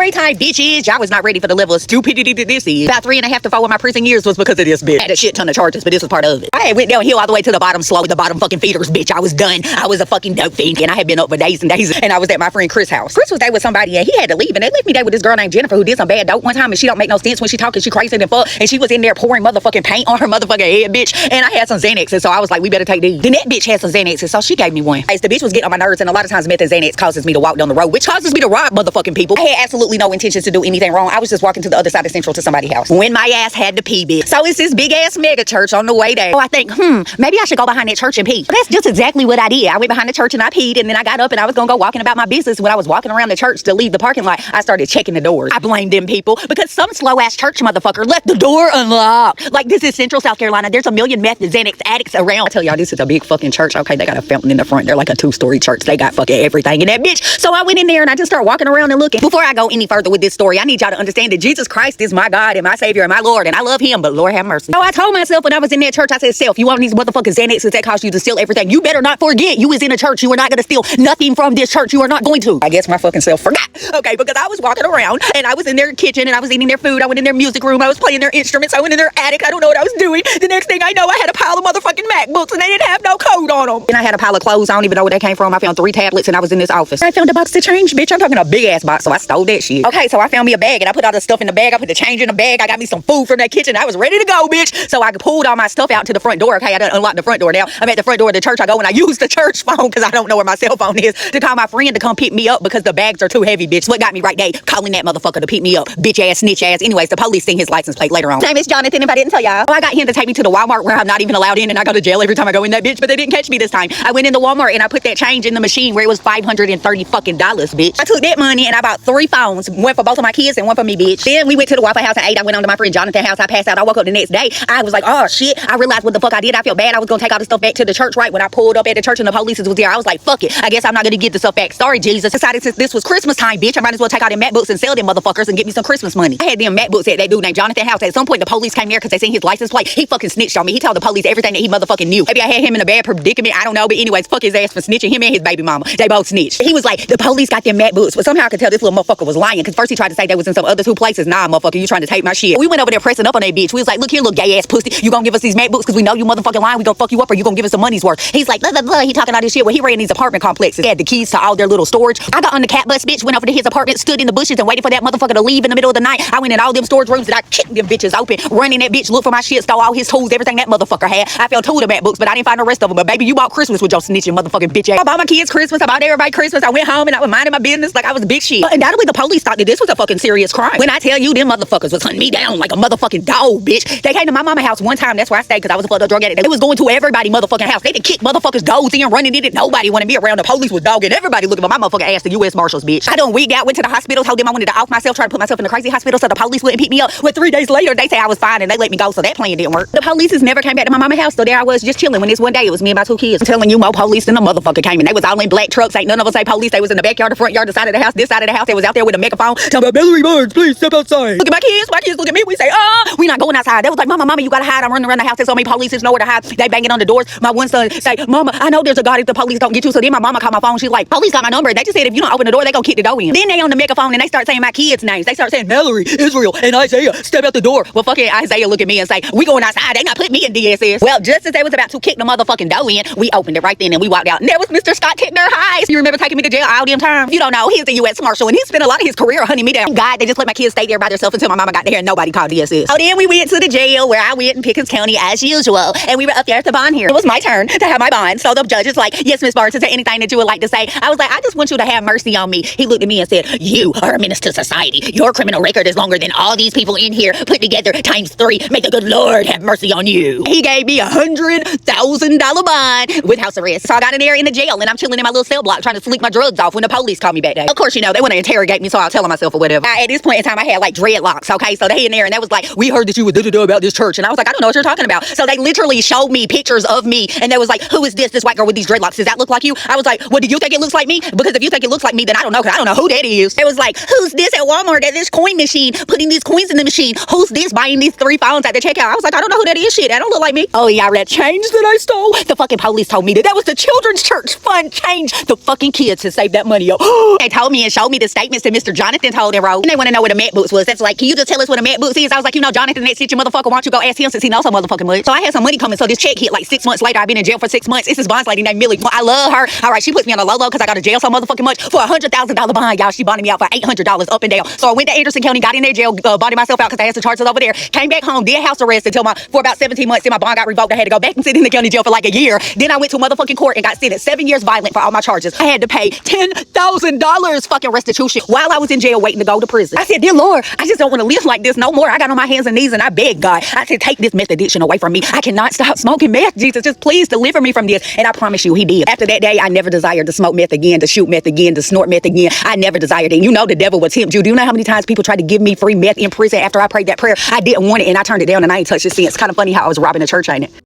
Storytime, bitches. Y'all was not ready for the level of stupidity that this is. About 3.5 to 4 of my prison years was because of this bitch. I had a shit ton of charges, but this was part of it. I had went downhill all the way to the bottom slow with the bottom fucking feeders, bitch. I was done. I was a fucking dope fiend, and I had been up for days and days, and I was at my friend Chris' house. Chris was there with somebody, and he had to leave, and they left me there with this girl named Jennifer who did some bad dope one time, and she don't make no sense when she talking. She crazy and fuck, and she was in there pouring motherfucking paint on her motherfucking head, bitch. And I had some Xanaxes, so I was like, we better take these. Then that bitch had some Xanaxes, so she gave me one. The bitch was getting on my nerves, and a lot of times meth and Xanax causes me to walk down the road, which causes me to rob motherfucking people. I had absolutely no intentions to do anything wrong. I was just walking to the other side of Central to somebody's house when my ass had to pee, bitch. So it's this big ass mega church on the way there. So I think, maybe I should go behind that church and pee. But that's just exactly what I did. I went behind the church and I peed, and then I got up and I was gonna go walking about my business. When I was walking around the church to leave the parking lot, I started checking the doors. I blamed them people because some slow ass church motherfucker left the door unlocked. Like, this is Central South Carolina. There's a million meth and Xanax addicts around. I tell y'all, this is a big fucking church. Okay, they got a fountain in the front. They're like a 2-story church. They got fucking everything in that bitch. So I went in there and I just started walking around and looking. Before I go any further with this story, I need y'all to understand that Jesus Christ is my God and my Savior and my Lord, and I love him, but Lord have mercy. So I told myself when I was in that church, I said, self, you want these motherfucking Xanaxes that cause you to steal everything? You better not forget you was in a church. You are not going to steal nothing from this church. You are not going to. I guess my fucking self forgot. Okay, because I was walking around and I was in their kitchen and I was eating their food. I went in their music room. I was playing their instruments. I went in their attic. I don't know what I was doing. The next thing I know, I had a pile of motherfucking MacBooks and they didn't have no code on them. And I had a pile of clothes. I don't even know where they came from. I found 3 tablets and I was in this office. I found a box to change, bitch. I'm talking a big ass box, so I stole that shit. Okay, so I found me a bag and I put all the stuff in the bag. I put the change in the bag. I got me some food from that kitchen. I was ready to go, bitch. So I pulled all my stuff out to the front door. Okay, I done unlocked the front door now. I'm at the front door of the church. I go and I use the church phone because I don't know where my cell phone is to call my friend to come pick me up because the bags are too heavy, bitch. What got me right there? Calling that motherfucker to pick me up. Bitch ass, snitch ass. Anyways, the police seen his license plate later on. My name is Jonathan, if I didn't tell y'all. I got him to take me to the Walmart where I'm not even allowed in and I go to jail every time I go in that bitch, but they didn't catch me this time. I went in the Walmart and I put that change in the machine where it was $530 fucking dollars, bitch. I took that money and I bought 3 phones. One for both of my kids and one for me, bitch. Then we went to the Waffle House and ate. I went on to my friend Jonathan's house. I passed out. I woke up the next day. I was like, oh shit. I realized what the fuck I did. I felt bad. I was gonna take all the stuff back to the church right when I pulled up at the church and the police was there. I was like, fuck it. I guess I'm not gonna get the stuff back. Sorry, Jesus. Decided since this was Christmas time, bitch, I might as well take all them MacBooks and sell them motherfuckers and get me some Christmas money. I had them MacBooks at that dude named Jonathan's house. At some point, the police came there because they seen his license plate. He fucking snitched on me. He told the police everything that he motherfucking knew. Maybe I had him in a bad predicament. I don't know. But anyways, fuck his ass for snitching. Him and his baby mama. They both snitched. He was like, the police got them MacBooks. But somehow I could tell this little motherfucker was lying. Because first he tried to say they was in some other 2 places. Nah, motherfucker, you trying to take my shit. We went over there pressing up on that bitch. We was like, look here, little gay ass pussy. You gonna give us these MacBooks because we know you motherfucking lying. We gonna fuck you up or you gonna give us some money's worth. He's like, blah, blah, blah. He talking all this shit. Well, he ran these apartment complexes. He had the keys to all their little storage. I got on the cat bus, bitch, went over to his apartment, stood in the bushes and waited for that motherfucker to leave in the middle of the night. I went in all them storage rooms and I kicked them bitches open, running that bitch, looked for my shit, stole all his tools, everything that motherfucker had. I found 2 of the MacBooks, but I didn't find the rest of them. But baby, you bought Christmas with your snitching motherfucking bitch ass. I bought my kids Christmas. I bought everybody Christmas. I went home and I was minding my business like I was a big shit. But undoubtedly the police thought that this was a fucking serious crime. When I tell you them motherfuckers was hunting me down like a motherfucking dog, bitch. They came to my mama house one time. That's where I stayed because I was a fucked up drug addict. They was going to everybody motherfucking house. They did kick motherfuckers doors in, running in it. Nobody wanted me around. The police was dogging everybody looking for my motherfucking ass. The U.S. Marshals, bitch. I done wigged out, went to the hospital, told them I wanted to off myself, tried to put myself in the crazy hospital so the police wouldn't pick me up. But 3 days later, they say I was fine and they let me go, so that plan didn't work. The police never came back to my mama house, so there I was just chilling when this one day it was me and my 2 kids. I'm telling you, more police than the motherfucker came in. They was all in black trucks. Ain't none of us say police. They was in the backyard, the front yard, the side of the house, this side of the house. They was out there with a megaphone talking about Mallory Barnes, please step outside. Look at my kids look at me. We say, we not going outside. They was like, mama, you gotta hide. I'm running around the house. There's so many police, there's nowhere to hide. They banging on the doors. My one son say, mama, I know there's a God if the police don't get you. So then my mama called my phone. She's like, police got my number. They just said if you don't open the door, they gonna kick the door in. Then they on the megaphone and they start saying my kids' names. They start saying Mallory, Israel, and Isaiah. Step out the door. Well, fucking Isaiah look at me and say, we going outside. They not put me in DSS. Well, just as they was about to kick the motherfucking door in, we opened it right then and we walked out. And there was Mr. Scott Tickner Highs. You remember taking me to jail all them times? You don't know. He's the U.S. Marshal and he spent a lot of his career hunting me down. God, they just let my kids stay there by themselves until my mama got there and nobody called DSS. So then we went to the jail where I went in Pickens County as usual. And we were up there at the bond hearing. It was my turn to have my bond. So the judge is like, yes, Miss Barnes, is there anything that you would like to say? I was like, I just want you to have mercy on me. He looked at me and said, you are a menace to society. Your criminal record is longer than all these people in here put together ×3. May the good Lord have mercy on you. He gave me $100,000 bond with house arrest. So I got in there in the jail and I'm chilling in my little cell block trying to sleep my drugs off when the police called me back there. Of course, you know, they want to interrogate me, so I'll tell myself or whatever. At this point in time, I had like dreadlocks, okay? So they in there and they was like, we heard that you were da-da-da about this church. And I was like, I don't know what you're talking about. So they literally showed me pictures of me and they was like, who is this white girl with these dreadlocks? Does that look like you? I was like, well, do you think it looks like me? Because if you think it looks like me, then I don't know, because I don't know who that is. It was like, who's this at Walmart at this coin machine, putting these coins in the machine? Who's this buying these 3 phones at the checkout? I was like, I don't know who that is. Shit, that don't look like me. Oh, yeah, that change that I stole. The fucking police told me that was the children's church fund change. The fucking kids to save that money up. They told me and showed me the statements that Mr. Jonathan told and wrote. And they want to know what a Matt books was. That's like, can you just tell us what a Matt books is? I was like, Jonathan, that shit, you motherfucker. Why don't you go ask him since he knows so motherfucking much? So I had some money coming. So this check hit like 6 months later. I've been in jail for 6 months. It's this bonds lady named Millie. I love her. All right, she puts me on a low because I got to jail so motherfucking much for $100,000 bond, y'all. She bonded me out for $800 up and down. So I went to Anderson County, got in their jail, bonded myself out because I had some charges over there. Came back home, did house arrest for about 17 months. Then my bond got revoked. I had to go back and sit in the county jail for like a year. Then I went to motherfucking court and got sentenced 7 years violent for all my charges. I had to pay $10,000 fucking restitution while I was in jail waiting to go to prison. I said, dear Lord, I just don't want to live like this no more. I got on my hands and knees and I begged God. I said, take this meth addiction away from me. I cannot stop smoking meth. Jesus, just please deliver me from this. And I promise you, he did. After that day, I never desired to smoke meth again, to shoot meth again, to snort meth again. I never desired it. And you know the devil will tempt you. Do you know how many times people tried to give me free meth in prison after I prayed that prayer? I didn't want it and I turned it down and I ain't touched it since. It's kind of funny how I was robbing a church, ain't it?